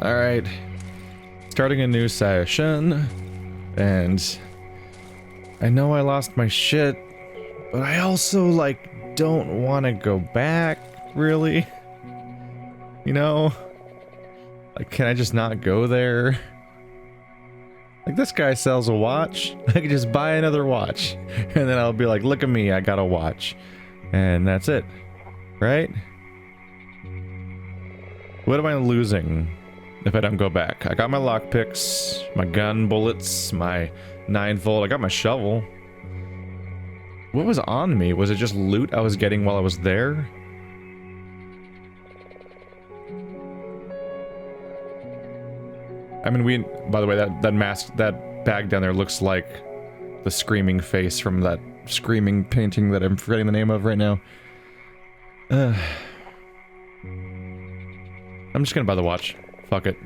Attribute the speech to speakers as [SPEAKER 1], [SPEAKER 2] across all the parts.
[SPEAKER 1] Alright. Starting a new session. And I know I lost my shit, but I also, like, don't want to go back, really. You know? Like, can I just not go there? Like, this guy sells a watch. I could just buy another watch. And then I'll be like, look at me, I got a watch. And that's it. Right? What am I losing if I don't go back? I got my lockpicks, my gun bullets, my 9-volt. I got my shovel. What was on me? Was it just loot I was getting while I was there? I mean, by the way, that mask, that bag down there looks like the screaming face from that screaming painting that I'm forgetting the name of right now. I'm just gonna buy the watch. Fuck it.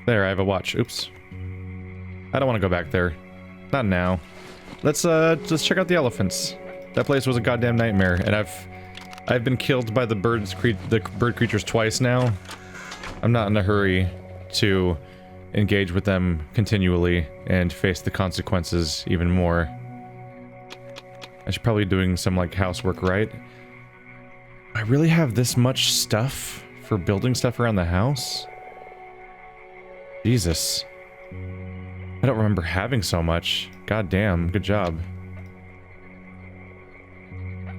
[SPEAKER 1] There, I have a watch. Oops. I don't want to go back there. Not now. Let's check out the elephants. That place was a goddamn nightmare, and I've been killed by the bird creatures twice now. I'm not in a hurry to engage with them continually and face the consequences even more. I should probably be doing some, like, housework, right? I really have this much stuff for building stuff around the house? Jesus. I don't remember having so much. God damn, good job.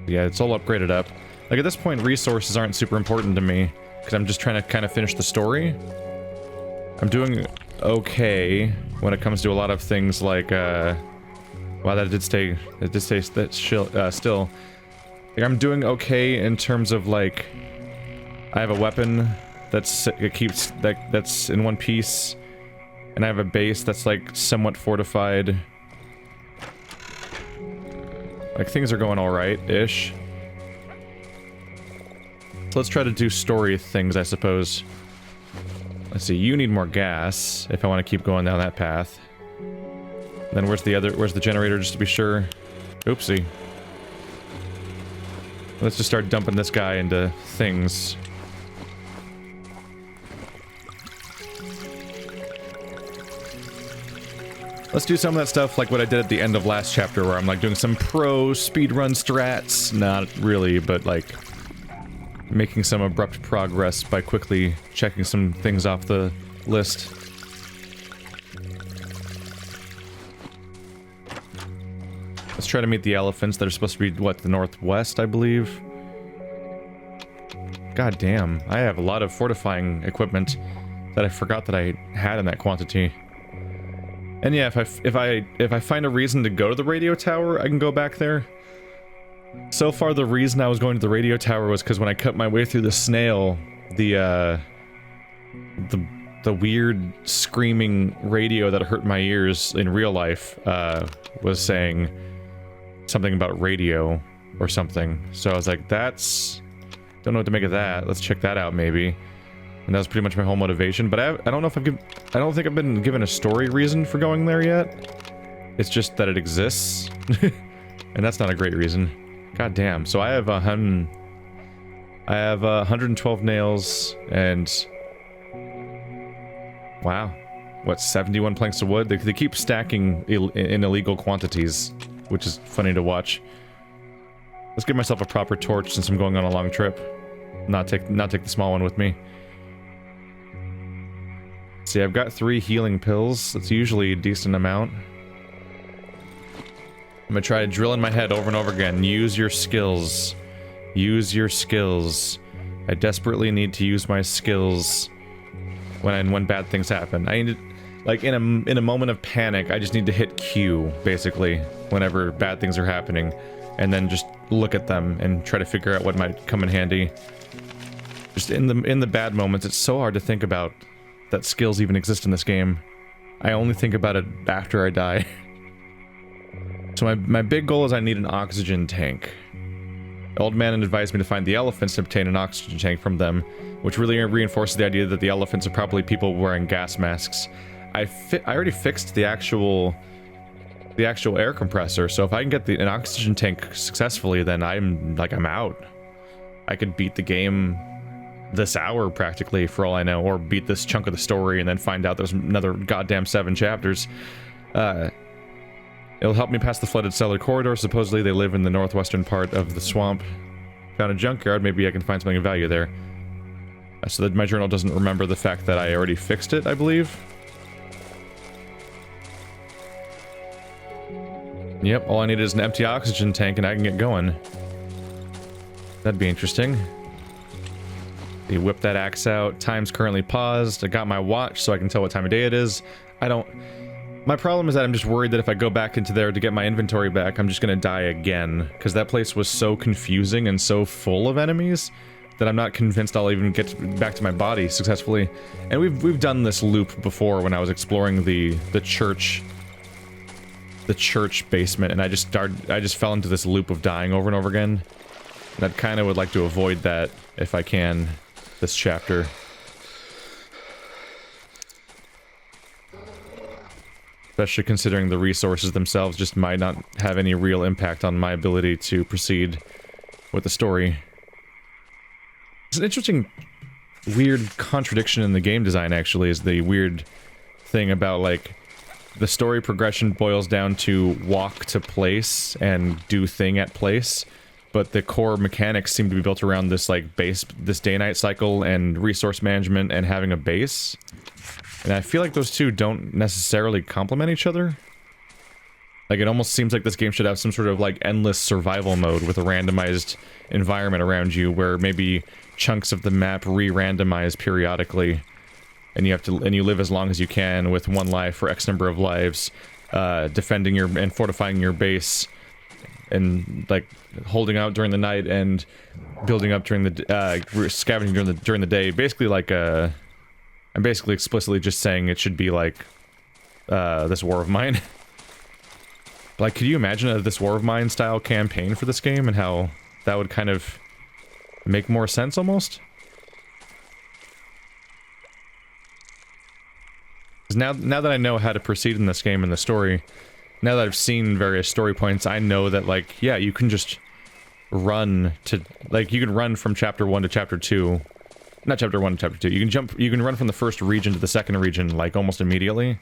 [SPEAKER 1] Yeah, it's all upgraded up. Like, at this point, resources aren't super important to me, because I'm just trying to kind of finish the story. I'm doing okay when it comes to a lot of things like, wow, that did stay still. Like, I'm doing okay in terms of, like, I have a weapon that's in one piece, and I have a base that's, like, somewhat fortified. Like, things are going alright-ish. So let's try to do story things, I suppose. Let's see, you need more gas, if I want to keep going down that path. Then where's the generator, just to be sure? Oopsie. Let's just start dumping this guy into things. Let's do some of that stuff like what I did at the end of last chapter, where I'm, like, doing some pro speedrun strats. Not really, but, like, making some abrupt progress by quickly checking some things off the list. Let's try to meet the elephants that are supposed to be, what, the northwest, I believe? God damn, I have a lot of fortifying equipment that I forgot that I had in that quantity. And yeah, if I find a reason to go to the radio tower, I can go back there. So far, the reason I was going to the radio tower was because when I cut my way through the snail, the weird screaming radio that hurt my ears in real life was saying something about radio or something. So I was like, don't know what to make of that. Let's check that out, maybe. And that was pretty much my whole motivation. But I don't know if I don't think I've been given a story reason for going there yet. It's just that it exists, and that's not a great reason. God damn. So I have 112 nails and, wow, what, 71 planks of wood? They keep stacking in illegal quantities, which is funny to watch. Let's give myself a proper torch since I'm going on a long trip. Not take the small one with me. See, I've got 3 healing pills. That's usually a decent amount. I'm gonna try to drill in my head over and over again. Use your skills. Use your skills. I desperately need to use my skills when bad things happen. I need to, like, in a moment of panic, I just need to hit Q, basically, whenever bad things are happening, and then just look at them and try to figure out what might come in handy. Just in the bad moments, it's so hard to think about that skills even exist in this game. I only think about it after I die. So my big goal is I need an oxygen tank. The old man advised me to find the elephants and obtain an oxygen tank from them, which really reinforces the idea that the elephants are probably people wearing gas masks. I already fixed the actual air compressor, so if I can get an oxygen tank successfully, then I'm out. I could beat the game this hour practically, for all I know, or beat this chunk of the story and then find out there's another goddamn 7 chapters. It'll help me pass the flooded cellar corridor. Supposedly they live in the northwestern part of the swamp. Found a junkyard, maybe I can find something of value there. So that my journal doesn't remember the fact that I already fixed it, I believe. Yep, all I need is an empty oxygen tank and I can get going. That'd be interesting. You whip that axe out. Time's currently paused. I got my watch so I can tell what time of day it is. My problem is that I'm just worried that if I go back into there to get my inventory back, I'm just gonna die again. Because that place was so confusing and so full of enemies that I'm not convinced I'll even get back to my body successfully. And we've done this loop before when I was exploring the church basement, and I just fell into this loop of dying over and over again. And I kind of would like to avoid that if I can this chapter. Especially considering the resources themselves just might not have any real impact on my ability to proceed with the story. It's an interesting, weird contradiction in the game design, actually, is the weird thing about, like, the story progression boils down to walk to place and do thing at place, but the core mechanics seem to be built around this, like, this day-night cycle and resource management and having a base. And I feel like those two don't necessarily complement each other. Like, it almost seems like this game should have some sort of, like, endless survival mode with a randomized environment around you where maybe chunks of the map re-randomize periodically. And you live as long as you can with 1 life for X number of lives, defending and fortifying your base, and, like, holding out during the night and building up during the, scavenging during the day. Basically, like, I'm basically explicitly just saying it should be like, this War of Mine. Like, could you imagine this War of Mine style campaign for this game and how that would kind of make more sense almost? Because now that I know how to proceed in this game and the story, now that I've seen various story points, I know that, like, yeah, you can just run to, like, you can run from chapter 1 to chapter 2. Not chapter 1 to chapter 2. You can run from the first region to the second region, like, almost immediately.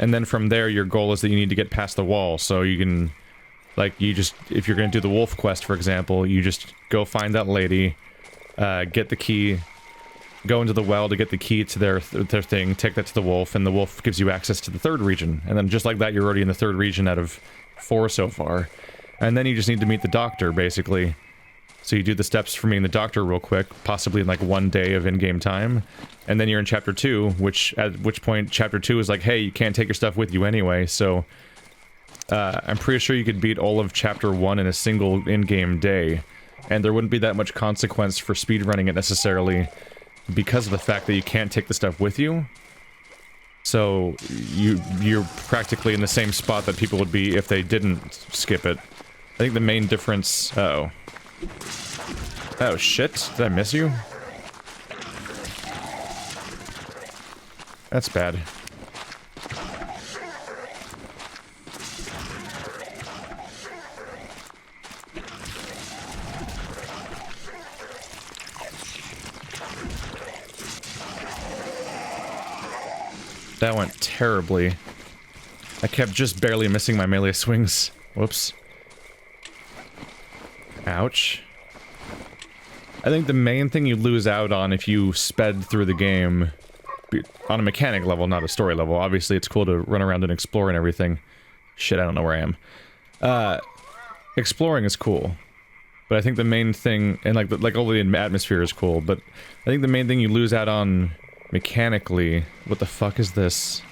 [SPEAKER 1] And then from there, your goal is that you need to get past the wall, so you can, like, if you're gonna do the wolf quest, for example, you just go find that lady, get the key, go into the well to get the key to their thing, take that to the wolf, and the wolf gives you access to the 3rd region. And then just like that, you're already in the 3rd region out of 4 so far. And then you just need to meet the doctor, basically. So you do the steps for meeting the doctor real quick, possibly in like 1 day of in-game time. And then you're in chapter 2, at which point chapter 2 is like, hey, you can't take your stuff with you anyway, so... I'm pretty sure you could beat all of chapter 1 in a single in-game day. And there wouldn't be that much consequence for speedrunning it necessarily, because of the fact that you can't take the stuff with you. So you're practically in the same spot that people would be if they didn't skip it. I think the main difference... Uh-oh. Oh shit, did I miss you? That's bad. That went terribly. I kept just barely missing my melee swings. Whoops. Ouch. I think the main thing you lose out on if you sped through the game, on a mechanic level, not a story level. Obviously, it's cool to run around and explore and everything. Shit, I don't know where I am. Exploring is cool. But I think the main thing, and like all the atmosphere is cool, but I think the main thing you lose out on mechanically, what the fuck is this?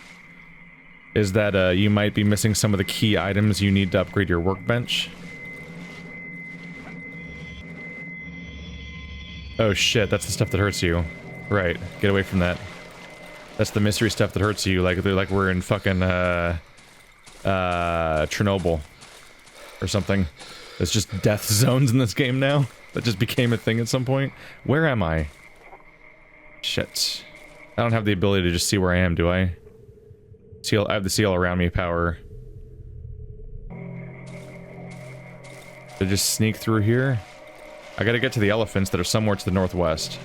[SPEAKER 1] Is that you might be missing some of the key items you need to upgrade your workbench. Oh shit, that's the stuff that hurts you. Right, get away from that. That's the mystery stuff that hurts you, like we're in fucking, Chernobyl. Or something. There's just death zones in this game now. That just became a thing at some point. Where am I? Shit. I don't have the ability to just see where I am, do I? I have the see all around me power. To just sneak through here? I gotta get to the elephants that are somewhere to the northwest.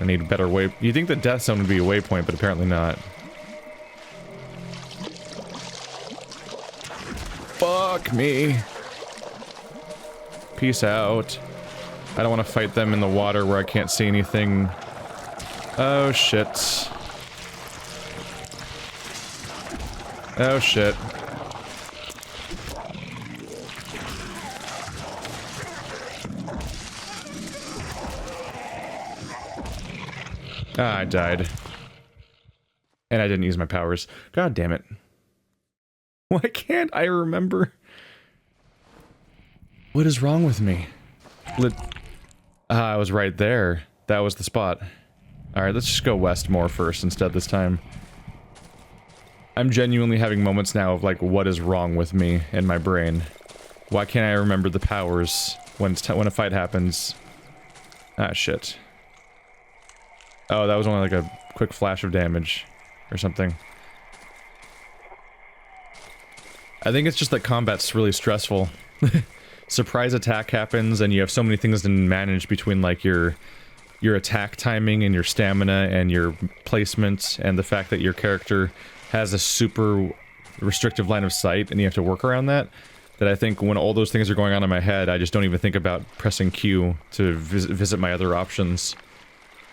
[SPEAKER 1] I need a better way. You think the death zone would be a waypoint, but apparently not. Fuck me. Peace out. I don't want to fight them in the water where I can't see anything. Oh shit. Oh shit. Ah, I died. And I didn't use my powers. God damn it. Why can't I remember? What is wrong with me? I was right there. That was the spot. Alright, let's just go west more first instead this time. I'm genuinely having moments now of like, what is wrong with me in my brain? Why can't I remember the powers when when a fight happens? Ah, shit. Oh, that was only like a quick flash of damage or something. I think it's just that combat's really stressful. Surprise attack happens and you have so many things to manage between like your attack timing and your stamina and your placement and the fact that your character has a super restrictive line of sight and you have to work around that. That I think when all those things are going on in my head, I just don't even think about pressing Q to visit my other options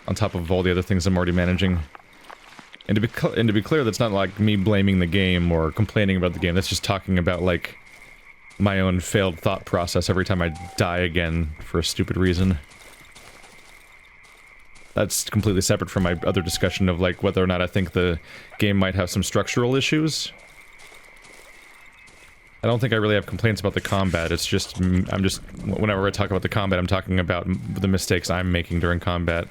[SPEAKER 1] on top of all the other things I'm already managing. And to be clear, that's not like me blaming the game or complaining about the game. That's just talking about like my own failed thought process every time I die again for a stupid reason. That's completely separate from my other discussion of like whether or not I think the game might have some structural issues. I don't think I really have complaints about the combat. It's just, whenever I talk about the combat, I'm talking about the mistakes I'm making during combat.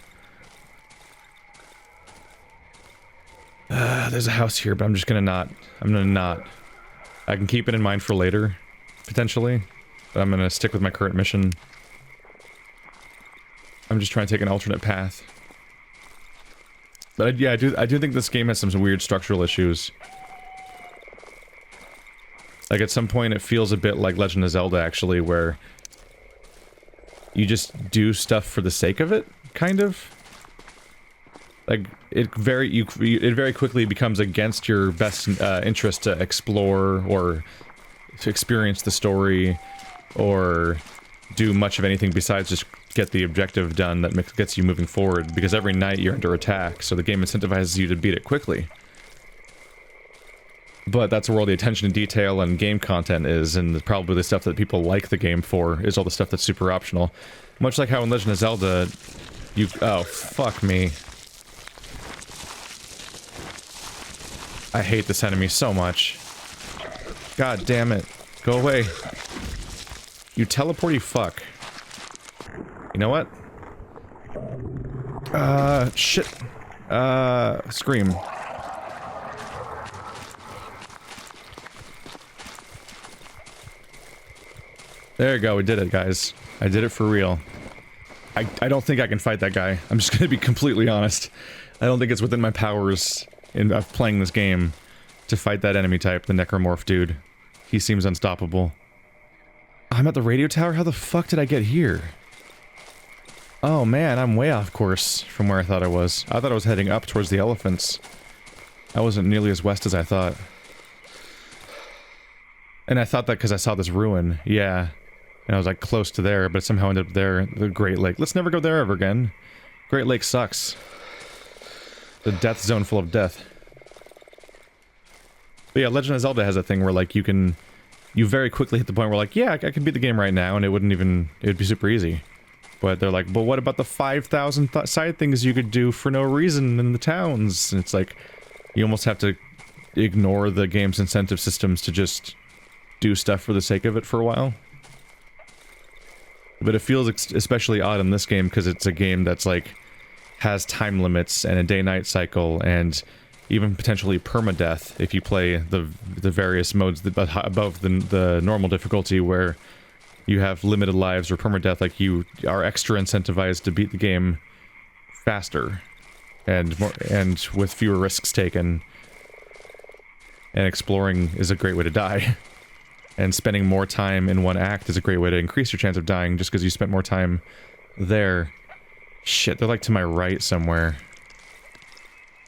[SPEAKER 1] There's a house here, but I'm just gonna not. I can keep it in mind for later, potentially, but I'm gonna stick with my current mission. I'm just trying to take an alternate path. But yeah, I do think this game has some weird structural issues. Like at some point it feels a bit like Legend of Zelda actually, where you just do stuff for the sake of it, kind of. Like it very quickly becomes against your best interest to explore or to experience the story or do much of anything besides just get the objective done that gets you moving forward, because every night you're under attack, so the game incentivizes you to beat it quickly. But that's where all the attention to detail and game content is, and probably the stuff that people like the game for is all the stuff that's super optional. Much like how in Legend of Zelda, you... oh, fuck me. I hate this enemy so much. God damn it. Go away. You teleporty fuck. You know what? Shit. Scream. There you go, we did it, guys. I did it for real. I don't think I can fight that guy. I'm just gonna be completely honest. I don't think it's within my powers of playing this game to fight that enemy type, the necromorph dude. He seems unstoppable. I'm at the radio tower? How the fuck did I get here? Oh man, I'm way off course from where I thought I was. I thought I was heading up towards the elephants. I wasn't nearly as west as I thought. And I thought that because I saw this ruin, yeah. And I was like close to there, but somehow ended up there, the Great Lake. Let's never go there ever again. Great Lake sucks. The death zone full of death. But yeah, Legend of Zelda has a thing where like you very quickly hit the point where like, yeah, I can beat the game right now and it would be super easy. But they're like, but what about the 5,000 side things you could do for no reason in the towns? And it's like, you almost have to ignore the game's incentive systems to just do stuff for the sake of it for a while. But it feels especially odd in this game because it's a game that's like, has time limits and a day-night cycle and even potentially permadeath if you play the various modes above the normal difficulty where you have limited lives or permadeath. Like you are extra incentivized to beat the game faster and with fewer risks taken, and exploring is a great way to die. And spending more time in one act is a great way to increase your chance of dying just because you spent more time there. Shit, they're like to my right somewhere.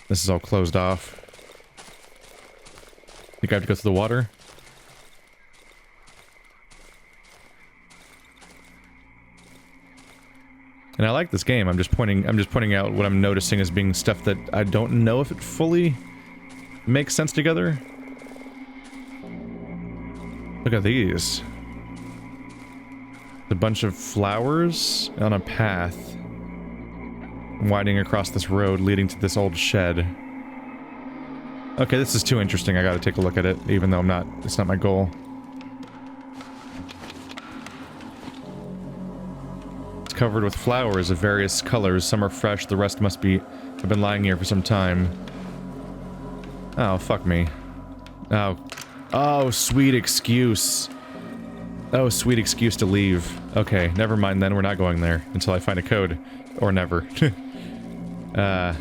[SPEAKER 1] This is all closed off. Think I have to go through the water? And I like this game. I'm just pointing out what I'm noticing as being stuff that I don't know if it fully makes sense together. Look at these. A bunch of flowers on a path winding across this road leading to this old shed. Okay, this is too interesting. I gotta take a look at it, even though it's not my goal. It's covered with flowers of various colors. Some are fresh, the rest have been lying here for some time. Oh, fuck me. Oh, sweet excuse. Oh, sweet excuse to leave. Okay, never mind then, we're not going there until I find a code. Or never. Unless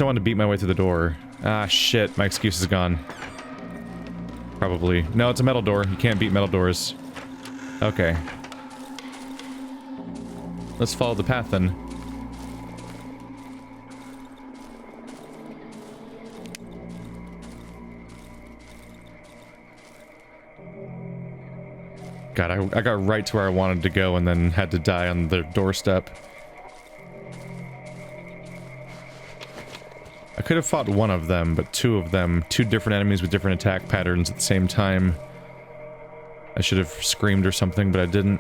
[SPEAKER 1] I want to beat my way through the door. Ah, shit, my excuse is gone. Probably. No, it's a metal door. You can't beat metal doors. Okay. Let's follow the path then. God, I got right to where I wanted to go and then had to die on the doorstep. I could have fought one of them, but two of them, two different enemies with different attack patterns at the same time. I should have screamed or something, but I didn't.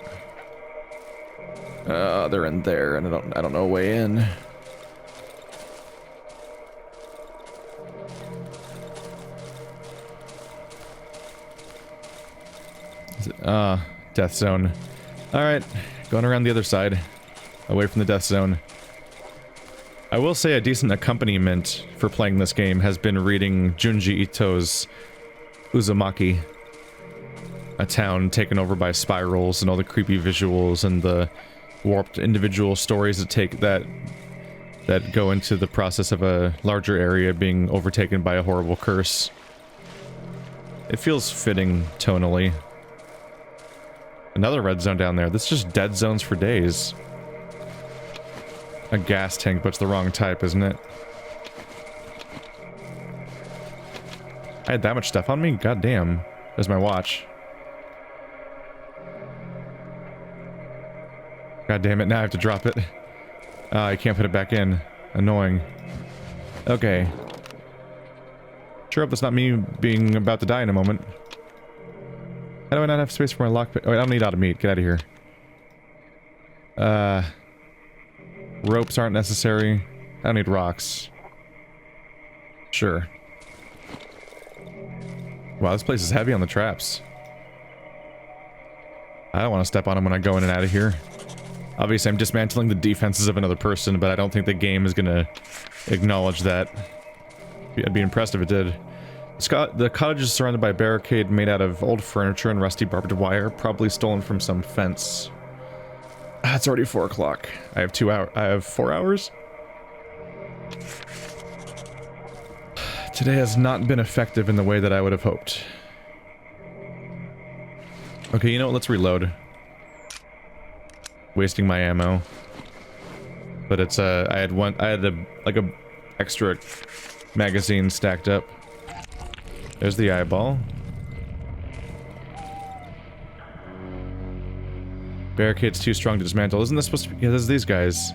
[SPEAKER 1] They're in there, and I don't know a way in. Death zone. Alright, going around the other side. Away from the death zone. I will say a decent accompaniment for playing this game has been reading Junji Ito's Uzumaki. A town taken over by spirals and all the creepy visuals and the warped individual stories that go into the process of a larger area being overtaken by a horrible curse. It feels fitting tonally. Another red zone down there. This is just dead zones for days. A gas tank, but it's the wrong type, isn't it? I had that much stuff on me? God damn. There's my watch. God damn it, now I have to drop it. I can't put it back in. Annoying. Okay. Sure hope that's not me being about to die in a moment. How do I not have space for my lockpick? Oh, I don't need auto meat. Get out of here. Ropes aren't necessary. I don't need rocks. Sure. Wow, this place is heavy on the traps. I don't want to step on them when I go in and out of here. Obviously, I'm dismantling the defenses of another person, but I don't think the game is gonna acknowledge that. I'd be impressed if it did. The cottage is surrounded by a barricade made out of old furniture and rusty barbed wire, probably stolen from some fence. It's already 4 o'clock. I have 4 hours? Today has not been effective in the way that I would have hoped. Okay, you know what? Let's reload. Wasting my ammo. But it's I had like a extra magazine stacked up. There's the eyeball. Barricade's too strong to dismantle. Isn't this supposed to be? Yeah, there's these guys.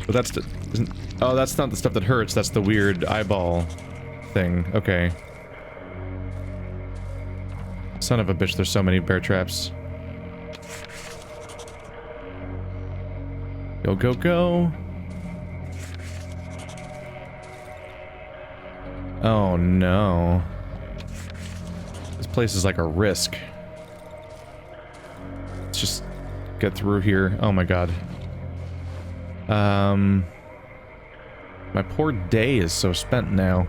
[SPEAKER 1] But that's the... Oh, that's not the stuff that hurts. That's the weird eyeball thing. Okay. Son of a bitch, there's so many bear traps. Go, go, go. Oh no. This place is like a risk. Let's just get through here. Oh my god. My poor day is so spent now.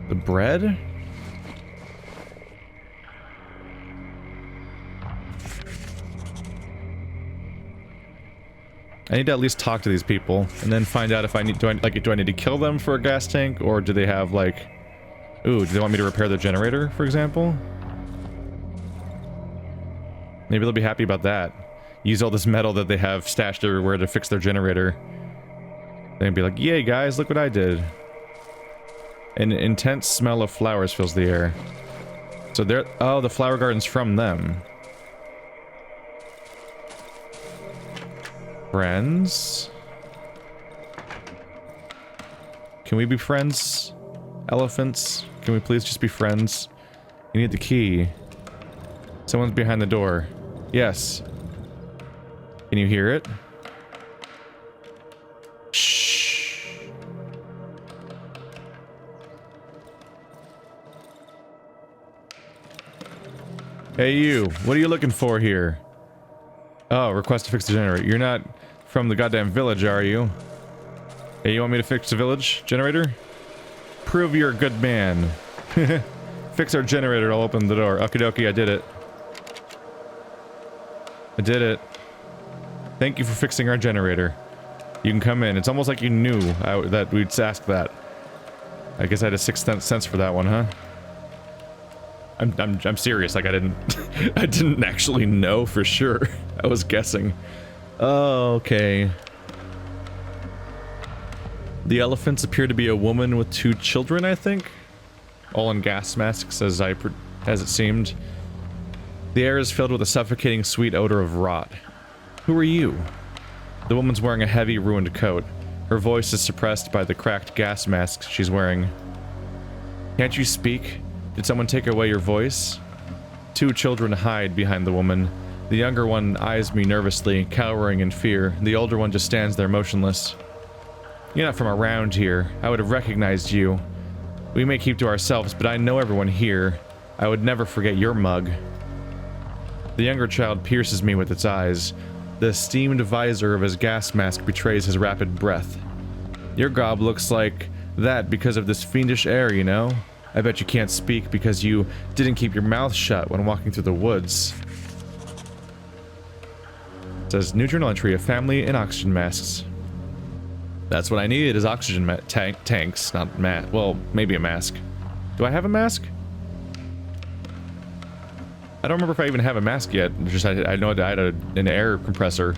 [SPEAKER 1] The bread? I need to at least talk to these people and then find out if I need do I need to kill them for a gas tank, or do they have like, ooh, do they want me to repair their generator, for example? Maybe they'll be happy about that. use all this metal that they have stashed everywhere to fix their generator. They'd be like, yay guys, look what I did. An intense smell of flowers fills the air. So they're... oh, the flower garden's from them. Friends? Can we be friends? Elephants? Can we please just be friends? You need the key. Someone's behind the door. Yes. Can you hear it? Shh. Hey you, what are you looking for here? Oh, request to fix the generator. You're not from the goddamn village, are you? Hey, you want me to fix the village generator? Prove you're a good man. Fix our generator, I'll open the door. Okie dokie, I did it. I did it. Thank you for fixing our generator. You can come in. It's almost like you knew that we'd ask that. I guess I had a sixth sense for that one, huh? I'm serious, like I didn't I didn't actually know for sure. I was guessing. Oh, okay. The elephants appear to be a woman with 2 children, I think? All in gas masks, as it seemed. The air is filled with a suffocating sweet odor of rot. Who are you? The woman's wearing a heavy, ruined coat. Her voice is suppressed by the cracked gas mask she's wearing. Can't you speak? Did someone take away your voice? 2 children hide behind the woman. The younger one eyes me nervously, cowering in fear. The older one just stands there motionless. You're not from around here. I would have recognized you. We may keep to ourselves, but I know everyone here. I would never forget your mug. The younger child pierces me with its eyes. The steamed visor of his gas mask betrays his rapid breath. Your gob looks like that because of this fiendish air, you know? I bet you can't speak because you didn't keep your mouth shut when walking through the woods. It says, new journal entry, a family in oxygen masks. That's what I needed, is oxygen tanks, not well, maybe a mask. Do I have a mask? I don't remember if I even have a mask yet. Just I know I had an air compressor.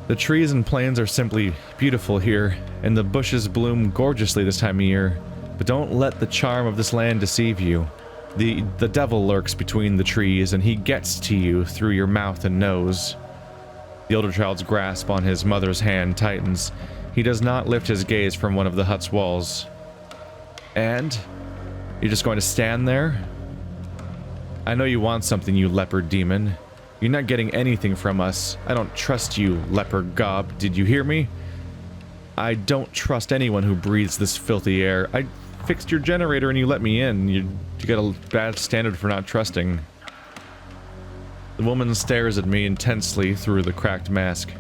[SPEAKER 1] The trees and plains are simply beautiful here, and the bushes bloom gorgeously this time of year. But don't let the charm of this land deceive you. The devil lurks between the trees, and he gets to you through your mouth and nose. The older child's grasp on his mother's hand tightens. He does not lift his gaze from one of the hut's walls. And? You're just going to stand there? I know you want something, you leopard demon. You're not getting anything from us. I don't trust you, leopard gob. Did you hear me? I don't trust anyone who breathes this filthy air. I fixed your generator and you let me in. You got a bad standard for not trusting. The woman stares at me intensely through the cracked mask.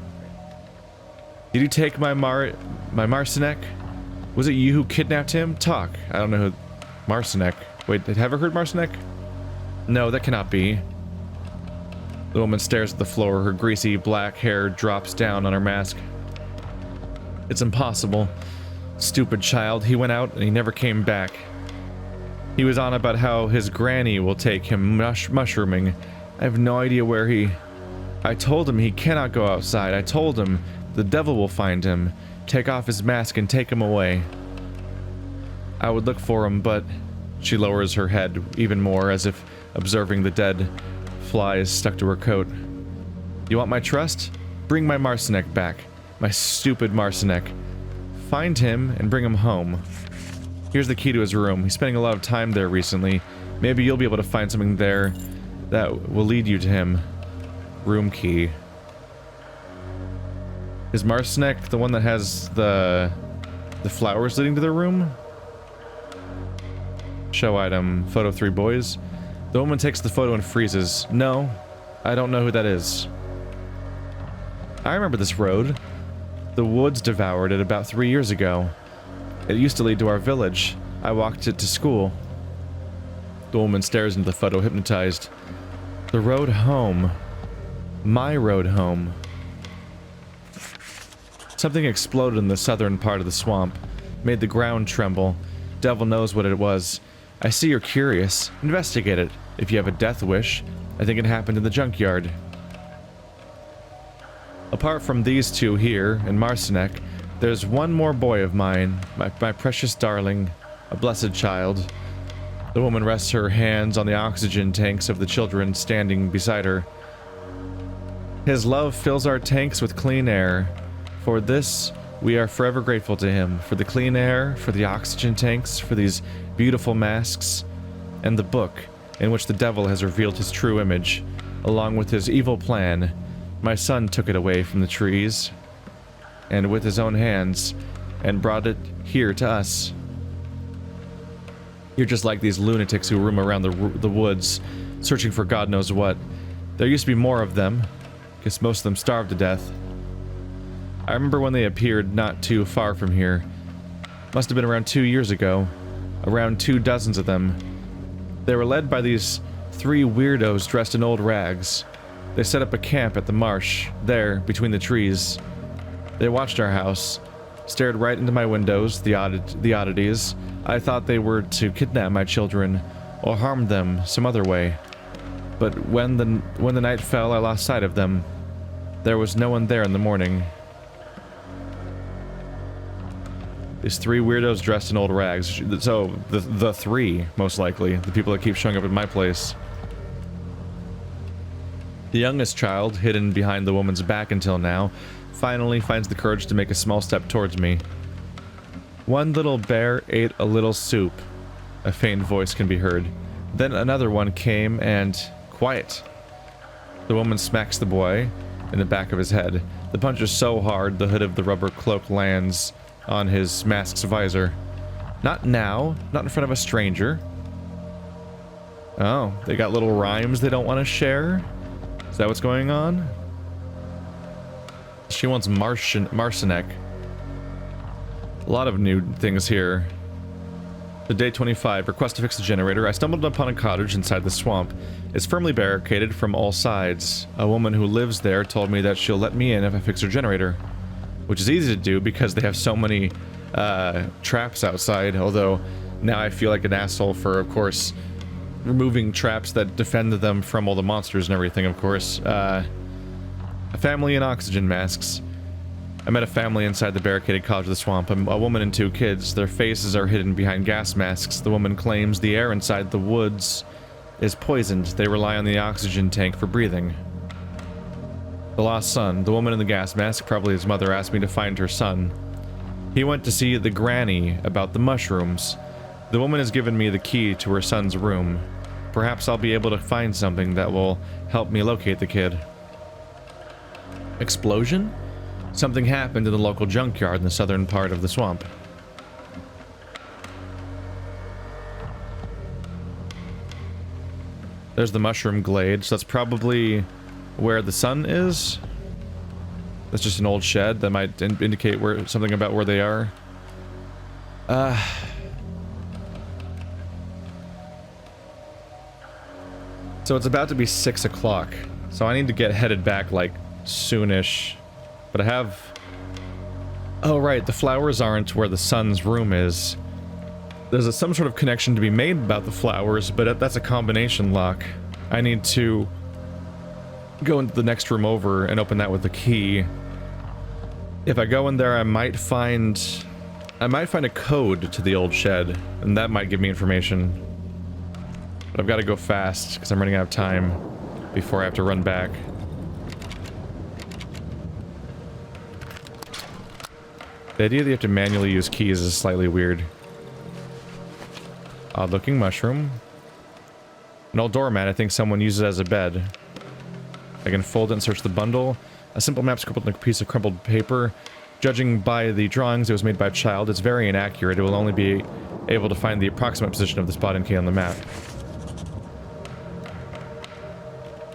[SPEAKER 1] Did you take my Marcinek? Was it you who kidnapped him? Talk. I don't know who... Marcinek. Wait, have I heard Marcinek? No, that cannot be. The woman stares at the floor. Her greasy black hair drops down on her mask. It's impossible. Stupid child. He went out and he never came back. He was on about how his granny will take him mushrooming. I have no idea where he... I told him he cannot go outside. I told him the devil will find him, take off his mask and take him away. I would look for him, but... She lowers her head even more, as if observing the dead flies stuck to her coat. You want my trust? Bring my Marcinek back. My stupid Marcinek. Find him and bring him home. Here's the key to his room. He's spending a lot of time there recently. Maybe you'll be able to find something there that will lead you to him. Room key. Is Marcinek the one that has the flowers leading to their room? Show item. Photo of 3 boys. The woman takes the photo and freezes. No, I don't know who that is. I remember this road. The woods devoured it about 3 years ago. It used to lead to our village. I walked it to school. The woman stares into the photo, hypnotized. The road home. My road home. Something exploded in the southern part of the swamp. Made the ground tremble. Devil knows what it was. I see you're curious. Investigate it. If you have a death wish. I think it happened in the junkyard. Apart from these two here in Marcinek, there's one more boy of mine, my precious darling, a blessed child. The woman rests her hands on the oxygen tanks of the children standing beside her. His love fills our tanks with clean air. For this, we are forever grateful to him, for the clean air, for the oxygen tanks, for these beautiful masks, and the book in which the devil has revealed his true image, along with his evil plan. My son took it away from the trees, and with his own hands, and brought it here to us. You're just like these lunatics who roam around the woods, searching for God knows what. There used to be more of them. Guess most of them starved to death. I remember when they appeared not too far from here. Must have been around 2 years ago. Around 24 of them. They were led by these 3 weirdos dressed in old rags. They set up a camp at the marsh, there, between the trees. They watched our house, stared right into my windows, the oddities. I thought they were to kidnap my children, or harm them some other way. But when the night fell, I lost sight of them. There was no one there in the morning. These 3 weirdos dressed in old rags. So, the 3, most likely. The people that keep showing up at my place. The youngest child, hidden behind the woman's back until now, finally finds the courage to make a small step towards me. One little bear ate a little soup. A faint voice can be heard. Then another one came and... quiet. The woman smacks the boy in the back of his head. The punch is so hard, the hood of the rubber cloak lands on his mask's visor. Not now. Not in front of a stranger. Oh, they got little rhymes they don't want to share? Is that what's going on? She wants Marcinek. A lot of new things here. The day 25, request to fix the generator. I stumbled upon a cottage inside the swamp. It's firmly barricaded from all sides. A woman who lives there told me that she'll let me in if I fix her generator. Which is easy to do because they have so many traps outside, although now I feel like an asshole for, of course, removing traps that defend them from all the monsters and everything, of course. A family in oxygen masks. I met a family inside the barricaded cottage of the swamp. A woman and 2 kids. Their faces are hidden behind gas masks. The woman claims the air inside the woods is poisoned. They rely on the oxygen tank for breathing. The lost son. The woman in the gas mask, probably his mother, asked me to find her son. He went to see the granny about the mushrooms. The woman has given me the key to her son's room. Perhaps I'll be able to find something that will help me locate the kid. Explosion? Something happened in the local junkyard in the southern part of the swamp. There's the mushroom glade, so that's probably where the sun is. That's just an old shed that might indicate something about where they are. So it's about to be 6 o'clock, so I need to get headed back like soonish. But I have... Oh right, the flowers aren't where the sun's room is. There's some sort of connection to be made about the flowers, but that's a combination lock. I need to go into the next room over and open that with the key. If I go in there, I might find a code to the old shed, and that might give me information. But I've got to go fast, because I'm running out of time before I have to run back. The idea that you have to manually use keys is slightly weird. Odd-looking mushroom. An old doormat I think someone uses as a bed. I can fold it and search the bundle. A simple map scribbled on a piece of crumpled paper. Judging by the drawings, it was made by a child. It's very inaccurate. It will only be able to find the approximate position of the spot and key on the map.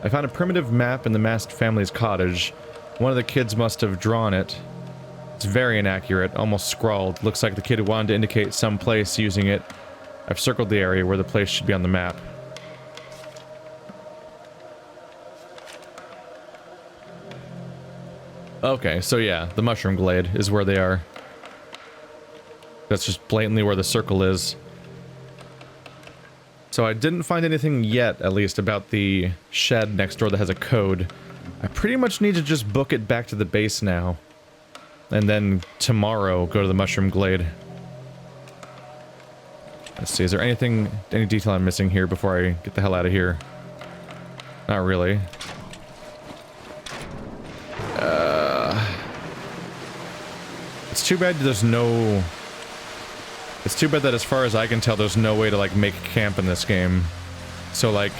[SPEAKER 1] I found a primitive map in the masked family's cottage. One of the kids must have drawn it. It's very inaccurate, almost scrawled. Looks like the kid wanted to indicate some place using it. I've circled the area where the place should be on the map. Okay, so yeah, the mushroom glade is where they are. That's just blatantly where the circle is. So I didn't find anything yet, at least, about the shed next door that has a code. I pretty much need to just book it back to the base now. And then tomorrow, go to the Mushroom Glade. Let's see, is there any detail I'm missing here before I get the hell out of here? Not really. It's too bad there's no... It's too bad that as far as I can tell, there's no way to, like, make camp in this game. So, like,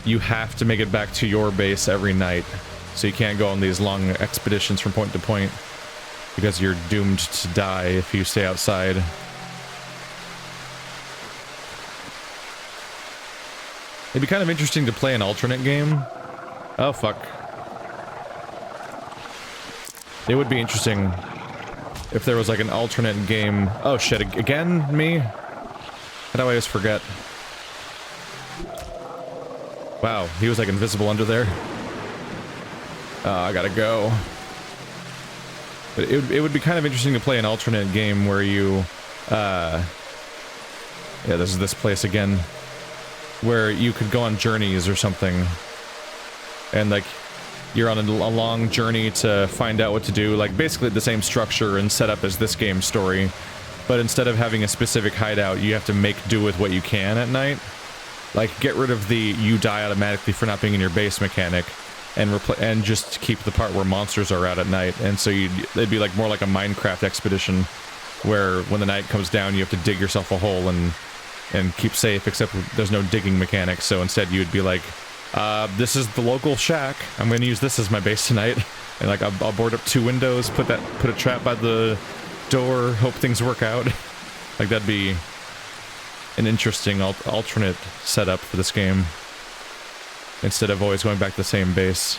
[SPEAKER 1] you have to make it back to your base every night. So you can't go on these long expeditions from point to point. Because you're doomed to die if you stay outside. It'd be kind of interesting to play an alternate game. Oh, fuck. It would be interesting if there was like an alternate game. Oh shit, again? Me? How do I always forget? Wow, he was like invisible under there. Oh, I gotta go. But it would be kind of interesting to play an alternate game where you... Yeah, this is this place again. Where you could go on journeys or something. And like... You're on a long journey to find out what to do, like basically the same structure and setup as this game's story, but instead of having a specific hideout, you have to make do with what you can at night. Like, get rid of the you die automatically for not being in your base mechanic, and just keep the part where monsters are out at night, and so it'd be like more like a Minecraft expedition, where when the night comes down you have to dig yourself a hole and keep safe, except there's no digging mechanic, so instead you'd be like, this is the local shack. I'm gonna use this as my base tonight. And like, I'll board up 2 windows, put a trap by the door, hope things work out. Like, that'd be an interesting alternate setup for this game. Instead of always going back to the same base.